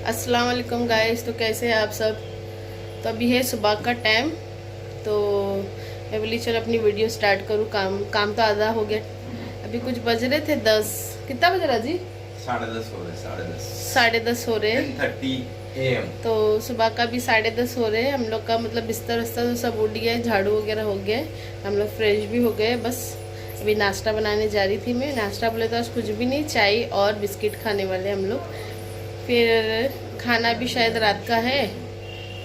अस्सलाम वालेकुम गाइस। तो कैसे हैं आप सब। तो अभी है सुबह का टाइम। तो मैं बोली चलो अपनी वीडियो स्टार्ट करूँ। काम तो आधा हो गया। अभी कुछ बज रहे थे 10। कितना बज रहा जी? 10:30 हो रहे। 10:30 10:30 हो रहे। 10:30 AM। तो सुबह का भी 10:30 हो रहे। हम लोग का मतलब बिस्तर विस्तर तो सब उठ गया है, झाड़ू वगैरह हो गया है, हम लोग फ्रेश भी हो गए। बस अभी नाश्ता बनाने जा रही थी मैं। नाश्ता बोले तो आज कुछ भी नहीं, चाय और बिस्किट खाने वाले हम लोग। फिर खाना भी शायद रात का है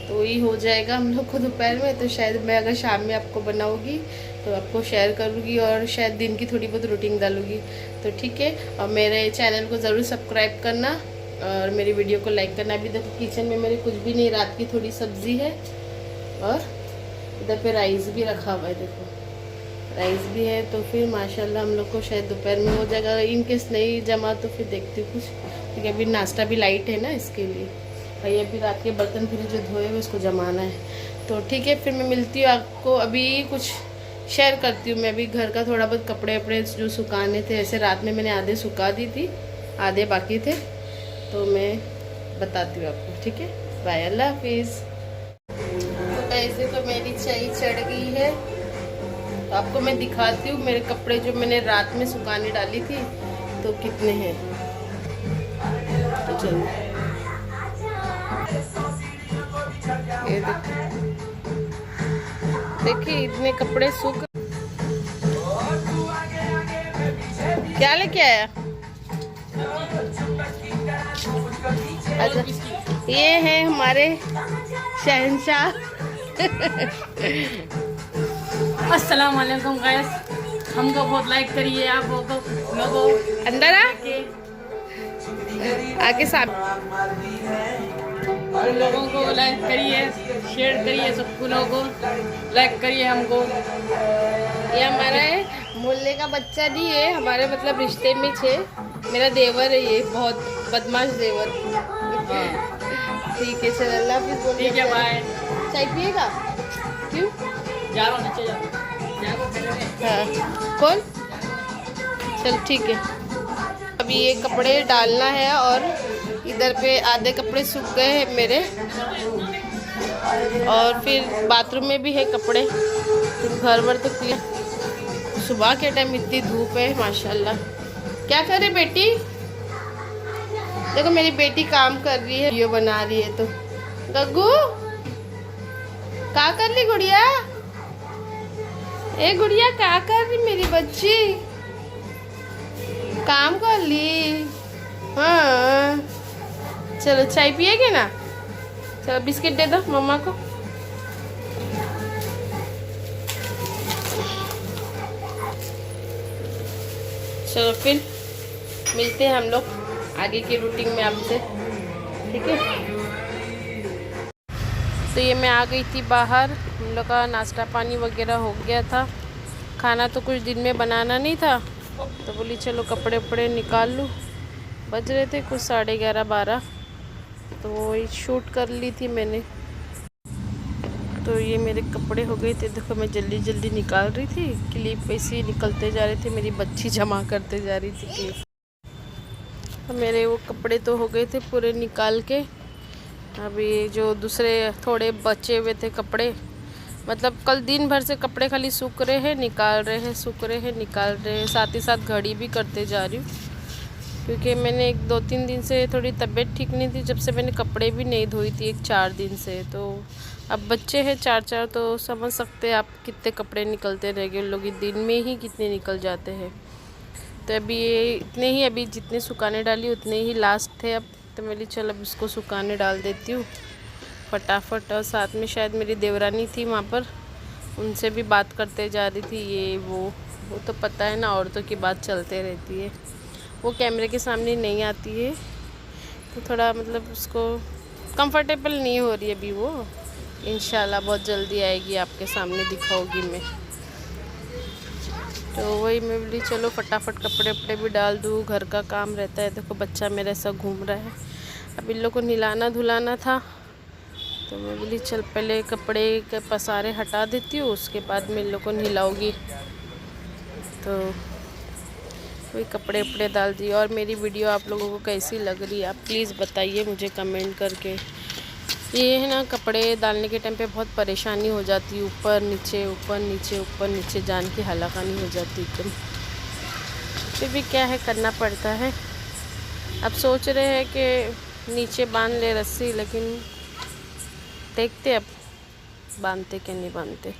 तो वही हो जाएगा हम लोग को दोपहर में। तो शायद मैं अगर शाम में आपको बनाऊंगी तो आपको शेयर करूँगी और शायद दिन की थोड़ी बहुत रूटीन डालूँगी। तो ठीक है, और मेरे चैनल को ज़रूर सब्सक्राइब करना और मेरी वीडियो को लाइक करना। अभी देखो किचन में मेरे कुछ भी नहीं, रात की थोड़ी सब्ज़ी है और इधर पे राइस भी रखा हुआ है। देखो राइस भी है। तो फिर माशाल्लाह हम लोग को शायद दोपहर में हो जाएगा। इन केस नहीं जमा तो फिर देखती हूँ कुछ, क्योंकि अभी नाश्ता भी लाइट है ना, इसके लिए। भाई अभी रात के बर्तन फिर जो धोए हुए उसको जमाना है। तो ठीक है, फिर मैं मिलती हूँ आपको। अभी कुछ शेयर करती हूँ मैं। अभी घर का थोड़ा बहुत कपड़े वपड़े जो सुखाने थे, ऐसे रात में मैंने आधे सुखा दी थी, आधे बाकी थे। तो मैं बताती हूँ आपको, ठीक है। बाय, अल्लाह हाफिज़। तो ऐसे तो मेरी चाय चढ़ गई है। तो आपको मैं दिखाती हूँ मेरे कपड़े जो मैंने रात में सुखाने डाली थी तो कितने हैं। तो चलो ये देखिए इतने कपड़े सूख। क्या लेके आया? अच्छा, ये है हमारे शहंशाह। अस्सलाम वालेकुम गाइस, हमको बहुत लाइक करिए। आप लोगों अंदर आके साथ उन लोगों को लाइक करिए, शेयर करिए, सबको लोगों को लाइक करिए हमको। ये हमारा है मोहल्ले का बच्चा नहीं है, हमारे मतलब रिश्ते में छे। मेरा देवर है ये, बहुत बदमाश देवर। ठीक है, चल अल्लाह हाफिज़ बोल। ठीक है, बाय। चाय पिएगा? क्यों? जा रहा हूँ नीचे, जा हाँ कौन? चल ठीक है। अभी ये कपड़े डालना है और इधर पे आधे कपड़े सूख गए हैं मेरे, और फिर बाथरूम में भी है कपड़े। तो घर भर तो क्लियर। सुबह के टाइम इतनी धूप है माशाल्लाह। क्या कर रही बेटी? देखो मेरी बेटी काम कर रही है, वीडियो बना रही है। तो गग्गू क्या कर रही गुड़िया? ए गुड़िया क्या कर रही मेरी बच्ची? काम कर ली? हाँ चलो चाय पिएगी ना? चलो बिस्किट दे दो मम्मा को। चलो फिर मिलते हैं हम लोग आगे की रूटीन में आपसे, ठीक है। तो ये मैं आ गई थी बाहर। हम लोग का नाश्ता पानी वगैरह हो गया था। खाना तो कुछ दिन में बनाना नहीं था, तो बोली चलो कपड़े वपड़े निकाल लूँ। बज रहे थे कुछ 11:30 12, तो वही शूट कर ली थी मैंने। तो ये मेरे कपड़े हो गए थे। देखो मैं जल्दी जल्दी निकाल रही थी, क्लिप ऐसे ही निकलते जा रहे थे, मेरी बच्ची जमा करते जा रही थी क्लिप। तो मेरे वो कपड़े तो हो गए थे पूरे निकाल के। अभी जो दूसरे थोड़े बचे हुए थे कपड़े, मतलब कल दिन भर से कपड़े खाली सूख रहे हैं, निकाल रहे हैं, सूख रहे हैं, निकाल रहे हैं। साथ ही साथ घड़ी भी करते जा रही हूँ, क्योंकि मैंने 2-3 दिन से थोड़ी तबीयत ठीक नहीं थी, जब से मैंने कपड़े भी नहीं धोई थी 1-4 दिन से। तो अब बच्चे हैं 4-4, तो समझ सकते हैं आप कितने कपड़े निकलते रहेंगे। उन लोग दिन में ही कितने निकल जाते हैं। तो अभी ये इतने ही, अभी जितने सुखाने डाली उतने ही लास्ट थे अब। तो मैं चल अब इसको सुखाने डाल देती हूँ फटाफट। और साथ में शायद मेरी देवरानी थी वहाँ पर, उनसे भी बात करते जा रही थी। ये वो तो पता है ना, औरतों की बात चलते रहती है। वो कैमरे के सामने नहीं आती है, तो थोड़ा मतलब उसको कंफर्टेबल नहीं हो रही अभी वो। इंशाल्लाह बहुत जल्दी आएगी, आपके सामने दिखाऊंगी मैं। तो वही मैं बोली चलो फटाफट कपड़े वपड़े भी डाल दूँ, घर का काम रहता है। देखो बच्चा मेरा ऐसा घूम रहा है। अब इन लोग को नहलाना धुलाना था, तो मैं बोली चल पहले कपड़े के पसारे हटा देती हूँ, उसके बाद मैं इन लोग को नहलाऊँगी। तो वही कपड़े उपड़े डाल दिए। और मेरी वीडियो आप लोगों को कैसी लग रही है आप प्लीज़ बताइए मुझे कमेंट करके। ये है ना, कपड़े डालने के टाइम पे बहुत परेशानी हो जाती है, ऊपर नीचे ऊपर नीचे ऊपर नीचे जान की हलाकानी हो जाती एकदम। फिर भी क्या है, करना पड़ता है। अब सोच रहे हैं कि नीचे बांध ले रस्सी, लेकिन देखते अब बांधते कि नहीं बांधते।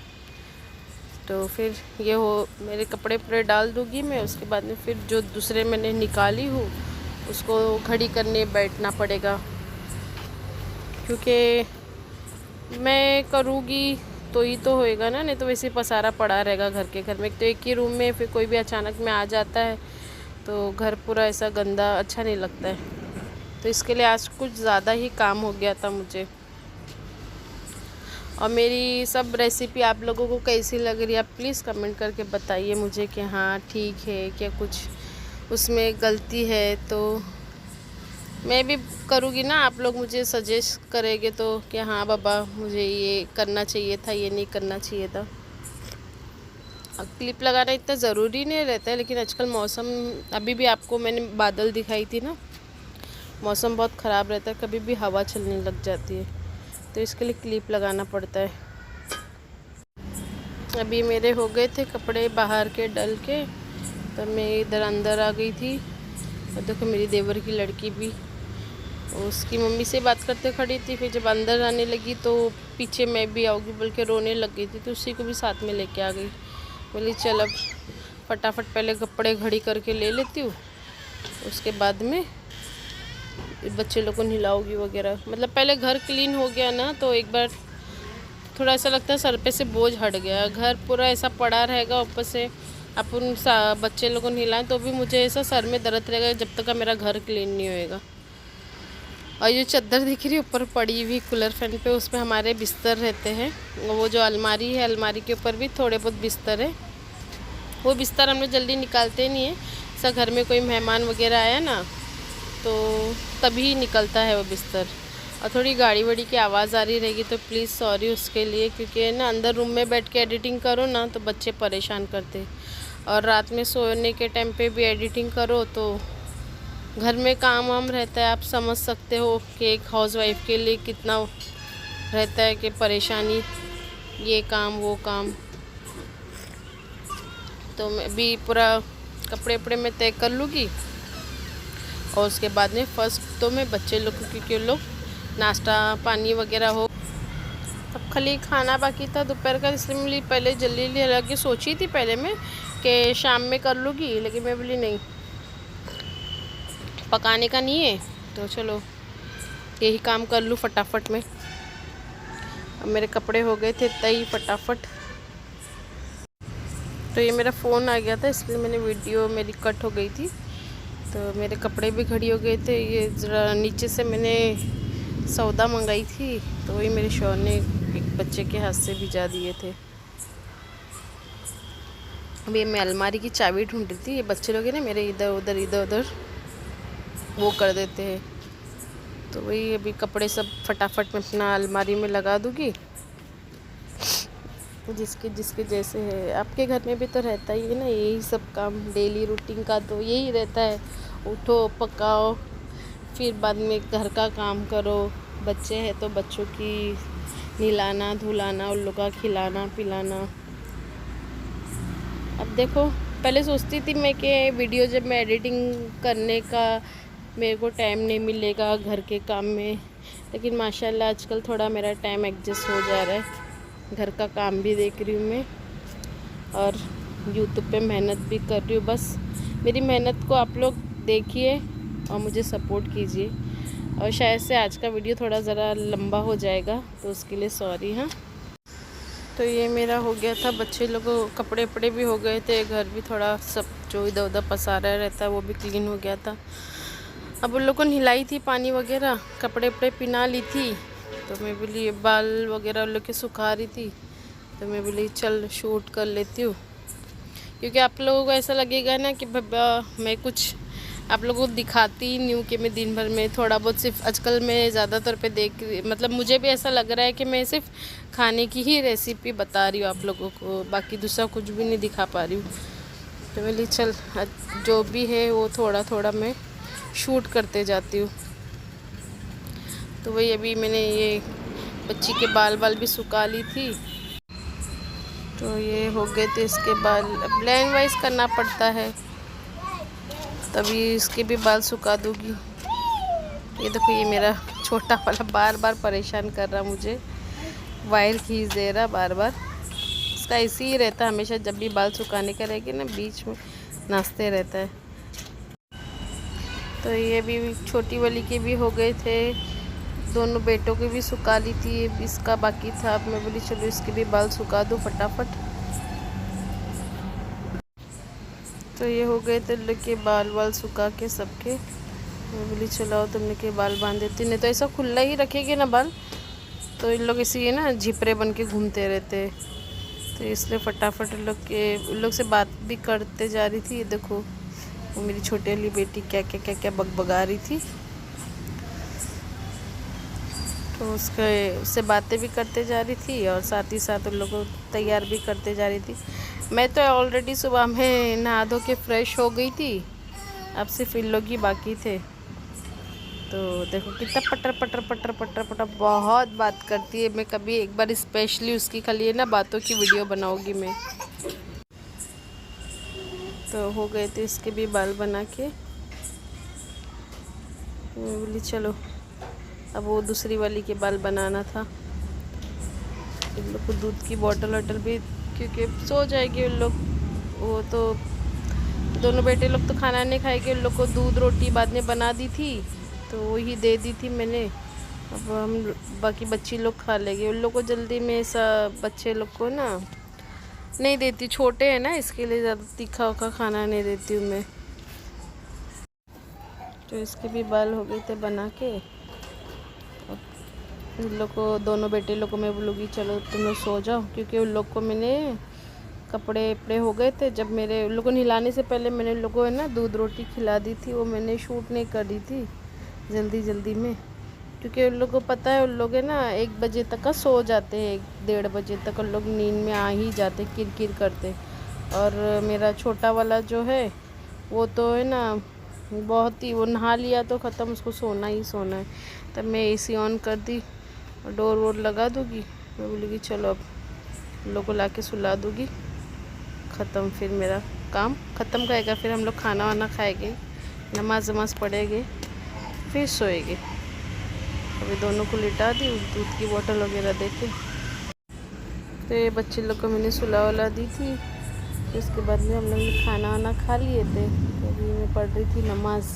तो फिर ये हो, मेरे कपड़े पूरे डाल दूँगी मैं, उसके बाद में फिर जो दूसरे मैंने निकाली हूँ उसको घड़ी करने बैठना पड़ेगा, क्योंकि मैं करूँगी तो ही तो होएगा ना, नहीं तो वैसे पसारा पड़ा रहेगा घर के। घर में तो एक ही रूम में फिर कोई भी अचानक में आ जाता है तो घर पूरा ऐसा गंदा अच्छा नहीं लगता है। तो इसके लिए आज कुछ ज़्यादा ही काम हो गया था मुझे। और मेरी सब रेसिपी आप लोगों को कैसी लग रही है आप प्लीज़ कमेंट करके बताइए मुझे कि हाँ ठीक है, क्या कुछ उसमें गलती है तो मैं भी करूँगी ना। आप लोग मुझे सजेस्ट करेंगे तो कि हाँ बाबा मुझे ये करना चाहिए था, ये नहीं करना चाहिए था। क्लिप लगाना इतना ज़रूरी नहीं रहता है, लेकिन आजकल मौसम, अभी भी आपको मैंने बादल दिखाई थी ना, मौसम बहुत ख़राब रहता है, कभी भी हवा चलने लग जाती है, तो इसके लिए क्लिप लगाना पड़ता है। अभी मेरे हो गए थे कपड़े बाहर के डल के, तो मैं इधर अंदर आ गई थी। और देखो मेरी देवर की लड़की भी उसकी मम्मी से बात करते खड़ी थी। फिर जब अंदर आने लगी तो पीछे मैं भी आऊँगी बोल के रोने लग गई थी, तो उसी को भी साथ में लेके आ गई। बोली चल अब फटाफट पहले कपड़े घड़ी करके ले लेती हूँ, उसके बाद में बच्चे लोग को नहलाओगी वगैरह। मतलब पहले घर क्लीन हो गया ना तो एक बार थोड़ा ऐसा लगता है सर पे से बोझ हट गया। घर पूरा ऐसा पड़ा रहेगा, ऊपर से अपन बच्चे लोग को नहलाएं तो भी मुझे ऐसा सर में दर्द रहेगा जब तक का मेरा घर क्लीन नहीं होएगा। और ये चादर दिख रही है ऊपर पड़ी हुई कूलर फैन पे, उसमें हमारे बिस्तर रहते हैं। वो जो अलमारी है, अलमारी के ऊपर भी थोड़े बहुत बिस्तर है। वो बिस्तर हम लोग जल्दी निकालते नहीं है, ऐसा घर में कोई मेहमान वगैरह आया ना तो तभी निकलता है वो बिस्तर। और थोड़ी गाड़ी वाड़ी की आवाज़ आ रही रहेगी तो प्लीज़ सॉरी उसके लिए, क्योंकि ना अंदर रूम में बैठ के एडिटिंग करो ना तो बच्चे परेशान करते, और रात में सोने के टाइम पे भी एडिटिंग करो तो घर में काम वाम रहता है। आप समझ सकते हो कि एक हाउसवाइफ के लिए कितना रहता है कि परेशानी, ये काम वो काम। तो मैं भी पूरा कपड़े वपड़े में तय कर लूँगी, और उसके बाद में फ़र्स्ट तो मैं बच्चे लोग, क्योंकि लोग नाश्ता पानी वगैरह हो। अब खाली खाना बाकी था दोपहर का, इसलिए मैं पहले जल्दी जल्दी लगी सोची थी पहले मैं कि शाम में कर लूँगी, लेकिन मैं बोली नहीं पकाने का नहीं है तो चलो यही काम कर लूँ फटाफट में। अब मेरे कपड़े हो गए थे तय फटाफट। तो ये मेरा फ़ोन आ गया था इसलिए मैंने वीडियो मेरी कट हो गई थी। तो मेरे कपड़े भी खड़ी हो गए थे। ये ज़रा नीचे से मैंने सौदा मंगाई थी तो वही मेरे शौहर ने एक बच्चे के हाथ से भिजा दिए थे। अभी मैं अलमारी की चाबी ढूंढ रही थी, ये बच्चे लोग हैं ना मेरे इधर उधर वो कर देते हैं। तो वही अभी कपड़े सब फटाफट में अपना अलमारी में लगा दूँगी, जिसके जिसके जैसे है। आपके घर में भी तो रहता ही है ना यही सब काम, डेली रूटीन का तो यही रहता है। उठो पकाओ, फिर बाद में घर का काम करो, बच्चे हैं तो बच्चों की नहलाना धुलाना, उन लोग का खिलाना पिलाना। अब देखो पहले सोचती थी मैं कि वीडियो जब मैं एडिटिंग करने का मेरे को टाइम नहीं मिलेगा घर के काम में, लेकिन माशाल्लाह आजकल थोड़ा मेरा टाइम एडजस्ट हो जा रहा है। घर का काम भी देख रही हूँ मैं और यूट्यूब पे मेहनत भी कर रही हूँ। बस मेरी मेहनत को आप लोग देखिए और मुझे सपोर्ट कीजिए। और शायद से आज का वीडियो थोड़ा ज़रा लंबा हो जाएगा तो उसके लिए सॉरी। हाँ, तो ये मेरा हो गया था, बच्चे लोगों कपड़े वपड़े भी हो गए थे, घर भी थोड़ा सब जो इधर उधर पसारा रहता है वो भी क्लीन हो गया था। अब उन लोग को नहलाई थी पानी वगैरह, कपड़े वपड़े पिना ली थी, तो मैं बोली बाल वगैरह उन लोग के सुखा रही थी, तो मैं बोली चल शूट कर लेती हूँ। क्योंकि आप लोगों को ऐसा लगेगा ना कि मैं कुछ आप लोगों को दिखाती ही नहीं हूँ कि मैं दिन भर में थोड़ा बहुत सिर्फ आजकल मैं ज़्यादातर पे मतलब मुझे भी ऐसा लग रहा है कि मैं सिर्फ खाने की ही रेसिपी बता रही हूँ आप लोगों को, बाकी दूसरा कुछ भी नहीं दिखा पा रही हूँ। तो बोली चल जो भी है वो थोड़ा थोड़ा मैं शूट करते जाती हूँ। तो वही अभी मैंने ये बच्ची के बाल भी सुखा ली थी। तो ये हो गए थे इसके बाल। अब लाइन वाइज करना पड़ता है, तभी इसके भी बाल सुखा दूँगी। ये देखो ये मेरा छोटा वाला बार बार परेशान कर रहा मुझे, वायर खींच दे रहा बार बार। इसका ऐसे ही रहता है हमेशा, जब भी बाल सुखाने का रहेगी ना बीच में नाचते रहता है। तो ये भी छोटी वाली के भी हो गए थे, दोनों बेटों के भी सुखा ली थी। इसका बाकी था, अब मैं बोली चलो इसके भी बाल सुखा दूँ फटाफट। तो ये हो गए थे लोग के बाल सुखा के सबके। मैं बोली चलाओ तुमने के बाल बांध देती, नहीं तो ऐसा खुला ही रखेगी ना बाल तो इन लोग इसी ना झिपरे बन के घूमते रहते। तो इसलिए फटाफट उन लोग से बात भी करते जा रही थी। ये देखो वो मेरी छोटी वाली बेटी क्या बगबगा रही थी। तो उससे बातें भी करते जा रही थी और साथ ही साथ उन लोग को तैयार भी करते जा रही थी। मैं तो ऑलरेडी सुबह में नहा धो के फ्रेश हो गई थी, अब सिर्फ इन लोग ही बाकी थे। तो देखो कितना पटर बहुत बात करती है। मैं कभी एक बार स्पेशली उसकी खाली ना बातों की वीडियो बनाऊंगी मैं। तो हो गए थे इसके भी बाल बना के। मैं बोली चलो अब वो दूसरी वाली के बाल बनाना था। इन लोग को दूध की बोतल भी, क्योंकि सो जाएगी उन लोग। वो तो दोनों बेटे लोग तो खाना नहीं खाएंगे, उन लोग को दूध रोटी बाद में बना दी थी तो वही दे दी थी मैंने। अब हम बाकी बच्ची लोग खा लेंगे। उन लोग को जल्दी में ऐसा बच्चे लोग को ना नहीं देती, छोटे हैं ना इसके लिए ज़्यादा तीखा उखा खाना नहीं देती हूँ मैं। तो इसके भी बाल हो गए थे बना के। अब उन लोग को दोनों बेटे लोग को मैं बोलूँगी चलो तुम लोग सो जाओ, क्योंकि उन लोग को मैंने कपड़े हो गए थे। जब मेरे उन लोगों को नहलाने से पहले मैंने उन लोगों को ना दूध रोटी खिला दी थी, वो मैंने शूट नहीं कर दी थी जल्दी में, क्योंकि उन लोगों को पता है उन लोग है ना 1 बजे तक का सो जाते हैं, 1-1:30 बजे तक उन लोग नींद में आ ही जाते, किरकिर करते। और मेरा छोटा वाला जो है वो तो है ना बहुत ही, वो नहा लिया तो ख़त्म, उसको सोना ही सोना है। तब मैं AC ऑन कर दी और डोर वोर लगा दूँगी। मैं बोलूँगी चलो अब उन लोग को ला के सुला दूँगी, ख़त्म फिर मेरा काम ख़त्म रहेगा। फिर हम लोग खाना वाना खाएंगे, नमाज वमाज पढ़ेंगे, फिर सोएंगे। अभी दोनों को लिटा दी, दूध की बोतल वगैरह देके। तो ये बच्चे लोग को मैंने सुला दी थी। फिर उसके बाद में हम लोग ने खाना वाना खा लिए थे। तो अभी मैं पढ़ रही थी नमाज,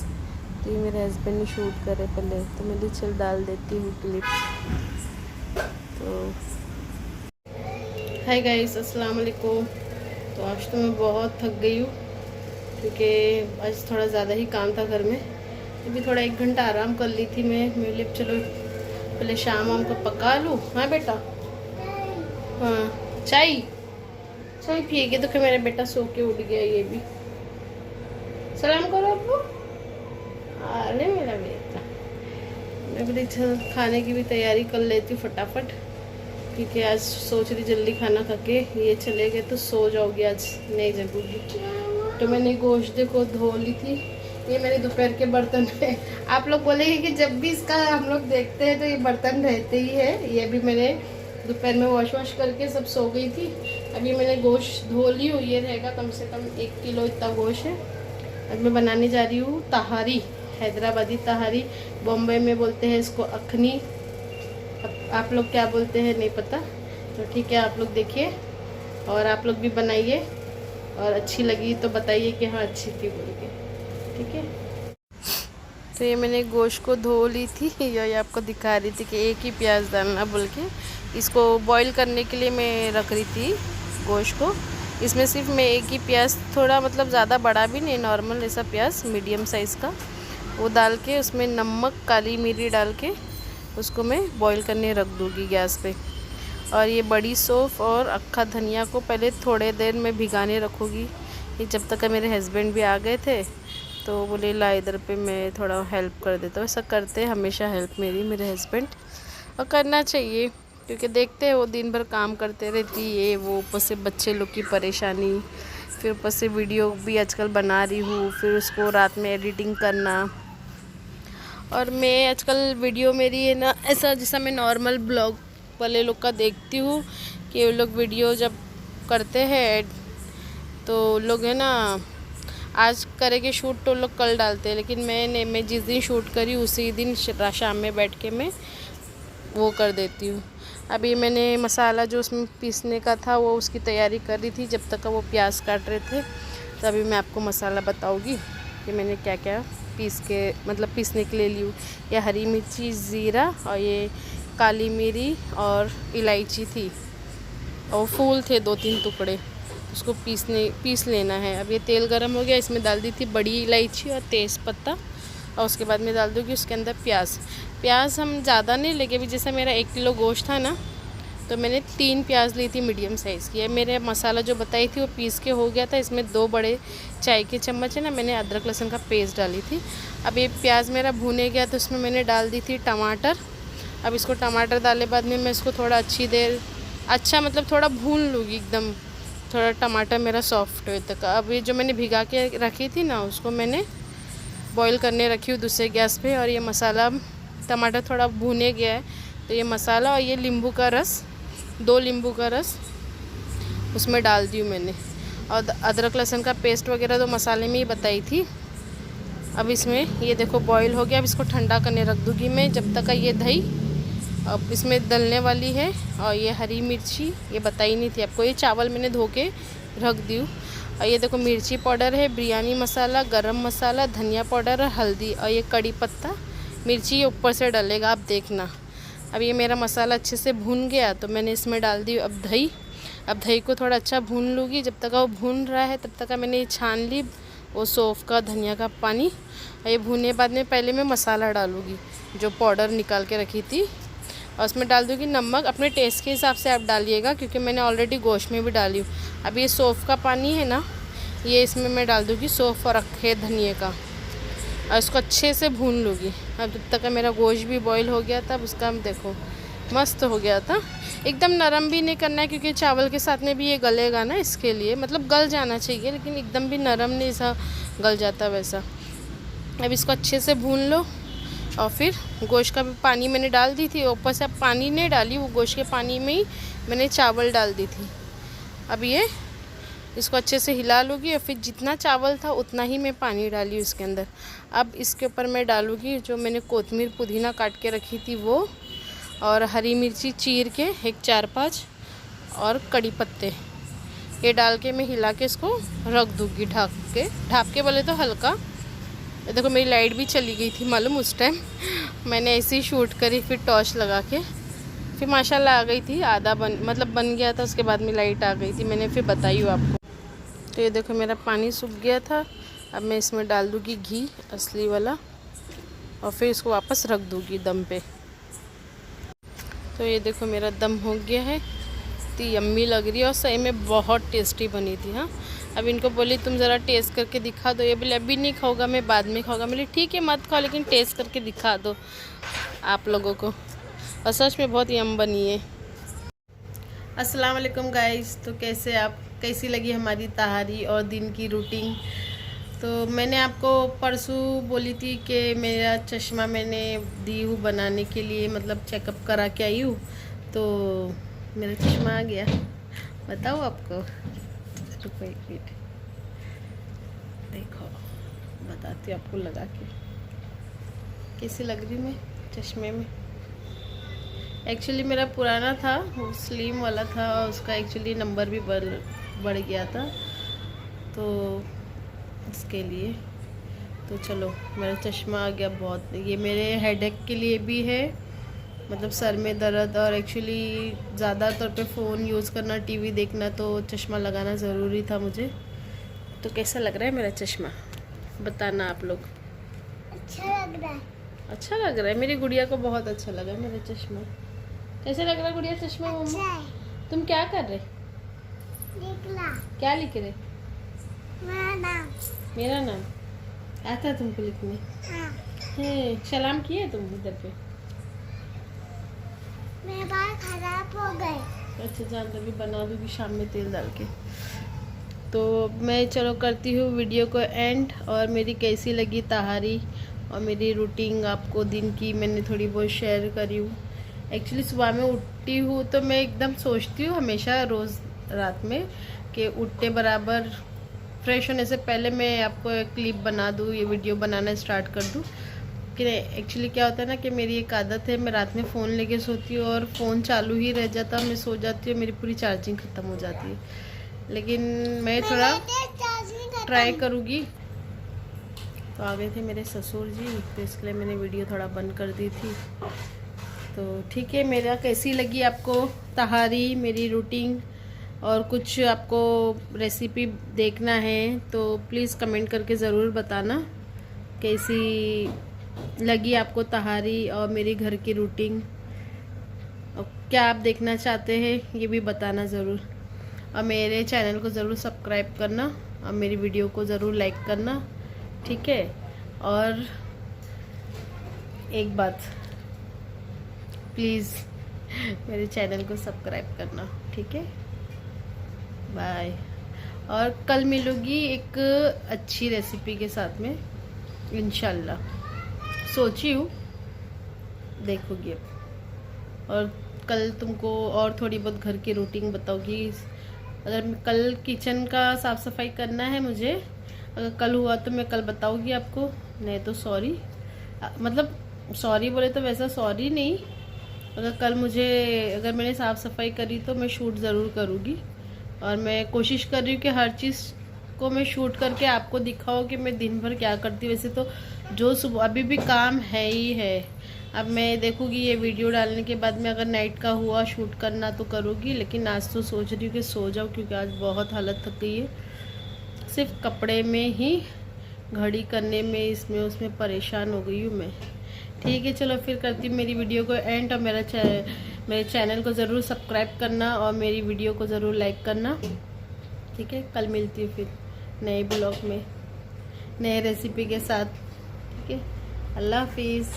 तो ये मेरे हस्बैंड ने शूट करे पहले, तो मैं चल डाल देती हूँ क्लिप। तो हाय गाइस, अस्सलाम वालेकुम। तो आज तो मैं बहुत थक गई हूँ, क्योंकि आज थोड़ा ज़्यादा ही काम था घर में। अभी थोड़ा 1 घंटा आराम कर ली थी मैं। मेरे लिए चलो पहले शाम को पका लूँ। हाँ बेटा, हाँ चाय पिएगी। तो फिर मेरा बेटा सो के उठ गया। ये भी सलाम करो अब्बू। अरे मेरा बेटा, मैं बोली खाने की भी तैयारी कर लेती हूँ फटाफट, क्योंकि आज सोच रही जल्दी खाना खा के ये चले गए तो सो जाओगी, आज नहीं जगूगी। तो मैंने गोश्त देखो धो ली थी। ये मेरे दोपहर के बर्तन है। आप लोग बोलेंगे कि जब भी इसका हम लोग देखते हैं तो ये बर्तन रहते ही है। ये भी मैंने दोपहर में वॉश करके सब सो गई थी। अभी मैंने गोश्त धो ली हूँ। ये रहेगा कम से कम 1 किलो इतना गोश्त है। आज मैं बनाने जा रही हूँ तहारी, हैदराबादी तहारी। बॉम्बे में बोलते हैं इसको अखनी, आप लोग क्या बोलते हैं नहीं पता। तो ठीक है, आप लोग देखिए और आप लोग भी बनाइए, और अच्छी लगी तो बताइए कि हाँ अच्छी थी बोल के, ठीक है। तो ये मैंने गोश्त को धो ली थी, ये आपको दिखा रही थी कि एक ही प्याज डालना बोल के। इसको बॉईल करने के लिए मैं रख रही थी गोश्त को। इसमें सिर्फ मैं एक ही प्याज, थोड़ा मतलब ज़्यादा बड़ा भी नहीं, नॉर्मल ऐसा प्याज मीडियम साइज़ का, वो डाल के उसमें नमक काली मिर्ची डाल के उसको मैं बॉईल करने रख दूँगी गैस पे। और ये बड़ी सौंफ और अक्खा धनिया को पहले थोड़े देर में भिगाने रखूँगी। ये जब तक मेरे हस्बैंड भी आ गए थे तो बोले ला इधर पे मैं थोड़ा हेल्प कर देता हूँ। ऐसा करते हैं हमेशा हेल्प मेरे हस्बैंड, और करना चाहिए, क्योंकि देखते हैं वो दिन भर काम करते रहती है वो, ऊपर से बच्चे लोग की परेशानी, फिर ऊपर से वीडियो भी आजकल बना रही हूँ, फिर उसको रात में एडिटिंग करना। और मैं आजकल वीडियो मेरी है ना ऐसा जैसा मैं नॉर्मल ब्लॉग वाले लोग का देखती हूँ कि वो लोग वीडियो जब करते हैं तो लोग है ना आज करेंगे शूट तो लोग कल डालते हैं, लेकिन मैं जिस दिन शूट करी उसी दिन शाम में बैठ के मैं वो कर देती हूँ। अभी मैंने मसाला जो उसमें पीसने का था वो उसकी तैयारी कर रही थी, जब तक वो प्याज काट रहे थे। तो अभी मैं आपको मसाला बताऊँगी कि मैंने क्या क्या पीसने के लिए ली हूँ। ये हरी मिर्ची, ज़ीरा और ये काली मिरी और इलायची थी और फूल थे 2-3 टुकड़े, उसको पीस लेना है। अब ये तेल गरम हो गया, इसमें डाल दी थी बड़ी इलायची और तेज़पत्ता और उसके बाद में डाल दूँगी उसके अंदर प्याज हम ज़्यादा नहीं लेंगे। भी जैसे मेरा 1 किलो गोश्त था ना तो मैंने 3 प्याज ली थी मीडियम साइज़ की। मेरे मसाला जो बताई थी वो पीस के हो गया था। इसमें 2 बड़े चाय के चम्मच है ना मैंने अदरक लहसुन का पेस्ट डाली थी। अब ये प्याज मेरा भुने गया तो उसमें मैंने डाल दी थी टमाटर। अब इसको टमाटर डाले बाद में मैं इसको थोड़ा अच्छी देर मतलब थोड़ा भून लूँगी एकदम, थोड़ा टमाटर मेरा सॉफ्ट हो तक। अब ये जो मैंने भिगा के रखी थी ना उसको मैंने बॉईल करने रखी हूँ दूसरे गैस पे। और ये मसाला टमाटर थोड़ा भुने गया है तो ये मसाला और ये नींबू का रस 2 नींबू का रस उसमें डाल दी हूँ मैंने। और अदरक लहसुन का पेस्ट वगैरह तो मसाले में ही बताई थी। अब इसमें ये देखो बॉईल हो गया। अब इसको ठंडा करने रख दूँगी मैं जब तक ये दही अब इसमें डलने वाली है। और ये हरी मिर्ची ये बताई नहीं थी आपको, ये चावल मैंने धो के रख दी हूँ। और ये देखो मिर्ची पाउडर है, बिरयानी मसाला, गरम मसाला, धनिया पाउडर और हल्दी और ये कड़ी पत्ता मिर्ची ये ऊपर से डलेगा, आप देखना। अब ये मेरा मसाला अच्छे से भून गया तो मैंने इसमें डाल दी अब दही। अब दही को थोड़ा अच्छा भून लूँगी। जब तक वो भून रहा है तब तक मैंने ये छान ली वो सौंफ का धनिया का पानी। और ये भूनने बाद में पहले मैं मसाला डालूँगी जो पाउडर निकाल के रखी थी और उसमें डाल दूँगी नमक। अपने टेस्ट के हिसाब से आप डालिएगा क्योंकि मैंने ऑलरेडी गोश्त में भी डाली हूँ। अब ये सौंफ का पानी है ना ये इसमें मैं डाल दूँगी सौंफ और रखे धनिए का और इसको अच्छे से भून लूँगी। अब जब तक मेरा गोश्त भी बॉईल हो गया था उसका देखो मस्त हो गया था। एकदम नरम भी नहीं करना है क्योंकि चावल के साथ में भी ये गलेगा ना, इसके लिए मतलब गल जाना चाहिए लेकिन एकदम भी नरम नहीं सा गल जाता वैसा। अब इसको अच्छे से भून लो। और फिर गोश्त का भी पानी मैंने डाल दी थी, ऊपर से अब पानी नहीं डाली, वो गोश्त के पानी में ही मैंने चावल डाल दी थी। अब ये इसको अच्छे से हिला लूँगी और फिर जितना चावल था उतना ही मैं पानी डाली उसके अंदर। अब इसके ऊपर मैं डालूँगी जो मैंने कोतमीर पुदीना काट के रखी थी वो और हरी मिर्ची चीर के 1-4-5 और कड़ी पत्ते ये डाल के मैं हिला के इसको रख दूँगी ढाँप के बोले तो हल्का। देखो मेरी लाइट भी चली गई थी मालूम उस टाइम मैंने ऐसे ही शूट करी, फिर टॉर्च लगा के फिर माशाल्लाह आ गई थी, आधा बन गया था। उसके बाद में लाइट आ गई थी, मैंने फिर बताई हूँ आपको। तो ये देखो मेरा पानी सूख गया था। अब मैं इसमें डाल दूँगी घी असली वाला और फिर इसको वापस रख दूँगी दम पे। तो ये देखो मेरा दम हो गया है। इतनी यम्मी लग रही है और सही में बहुत टेस्टी बनी थी। हाँ अब इनको बोली तुम ज़रा टेस्ट करके दिखा दो। ये बोले अभी नहीं खाऊंगा मैं बाद में खाऊंगा। बोली ठीक है मत खाओ लेकिन टेस्ट करके दिखा दो आप लोगों को। और सच में बहुत यम बनी है। अस्सलाम वालेकुम गाइस, तो कैसी लगी हमारी तहारी और दिन की रूटीन। तो मैंने आपको परसों बोली थी कि मेरा चश्मा मैंने दी हूँ बनाने के लिए, मतलब चेकअप करा के आई हूँ। तो मेरा चश्मा आ गया, बताओ आपको। रुको एक मिनट, देखो बताती हूँ आपको लगा के कैसी लग रही मैं चश्मे में। एक्चुअली मेरा पुराना था वो स्लिम वाला था और उसका एक्चुअली नंबर भी बढ़ गया था तो इसके लिए। तो चलो मेरा चश्मा आ गया बहुत। ये मेरे हेडेक के लिए भी है, मतलब सर में दर्द और एक्चुअली ज़्यादा तौर पे फ़ोन यूज़ करना, टीवी देखना, तो चश्मा लगाना ज़रूरी था मुझे। तो कैसा लग रहा है मेरा चश्मा बताना आप लोग। अच्छा लग रहा है। अच्छा लग रहा है, मेरी गुड़िया को बहुत अच्छा लगा मेरा चश्मा। कैसे लग रहा है गुड़िया चश्मा मम्मा? अच्छा है। तुम क्या कर रहे? निकला। क्या लिख रहे? मेरा नाम आता है तुमको लिखने? हाँ। है सलाम किए तुम इधर पे? मेरे बाल खराब हो गए। अच्छा जान, अभी बना दूँगी शाम में तेल डाल के। तो मैं चलो करती हूँ वीडियो को एंड, और मेरी कैसी लगी तहारी और मेरी रूटीन आपको दिन की मैंने थोड़ी बहुत शेयर करी हूँ। एक्चुअली सुबह में उठती हूँ तो मैं एकदम सोचती हूँ हमेशा रोज़ रात में कि उठते बराबर फ्रेश होने से पहले मैं आपको एक क्लिप बना दूँ, ये वीडियो बनाना स्टार्ट कर दूँ। कि एक्चुअली क्या होता है ना कि मेरी एक आदत है, मैं रात में फ़ोन लेके सोती हूँ और फ़ोन चालू ही रह जाता, मैं सो जाती हूँ, मेरी पूरी चार्जिंग ख़त्म हो जाती है। लेकिन मैं थोड़ा ट्राई करूँगी। तो आ गए थे मेरे ससुर जी, तो इसके लिए मैंने वीडियो थोड़ा बंद कर दी थी। तो ठीक है, मेरा कैसी लगी आपको तहारी, मेरी रूटीन, और कुछ आपको रेसिपी देखना है तो प्लीज़ कमेंट करके ज़रूर बताना कैसी लगी आपको तहारी और मेरी घर की रूटीन, और क्या आप देखना चाहते हैं ये भी बताना ज़रूर। और मेरे चैनल को ज़रूर सब्सक्राइब करना और मेरी वीडियो को ज़रूर लाइक करना, ठीक है। और एक बात, प्लीज़ मेरे चैनल को सब्सक्राइब करना, ठीक है। बाय। और कल मिलूँगी एक अच्छी रेसिपी के साथ में इंशाल्लाह, सोची हूँ, देखोगी अब। और कल तुमको और थोड़ी बहुत घर की रूटीन बताऊँगी। अगर कल किचन का साफ़ सफाई करना है मुझे, अगर कल हुआ तो मैं कल बताऊँगी आपको, नहीं तो सॉरी। मतलब सॉरी बोले तो वैसा सॉरी नहीं, अगर कल मुझे, अगर मैंने साफ़ सफाई करी तो मैं शूट ज़रूर करूँगी। और मैं कोशिश कर रही हूँ कि हर चीज़ को मैं शूट करके आपको दिखाऊँ कि मैं दिन भर क्या करती हूँ। वैसे तो जो सुबह अभी भी काम है ही है, अब मैं देखूँगी ये वीडियो डालने के बाद में अगर नाइट का हुआ शूट करना तो करूँगी, लेकिन आज तो सोच रही हूँ कि सो जाऊँ क्योंकि आज बहुत हालत थक गई है। सिर्फ कपड़े में ही, घड़ी करने में, इसमें उसमें परेशान हो गई हूँ मैं। ठीक है, चलो फिर करती हूँ मेरी वीडियो को एंड, और मेरे चैनल को ज़रूर सब्सक्राइब करना और मेरी वीडियो को ज़रूर लाइक करना, ठीक है। कल मिलती हूँ फिर नए ब्लॉग में नए रेसिपी के साथ, ठीक है। अल्लाह हाफिज़।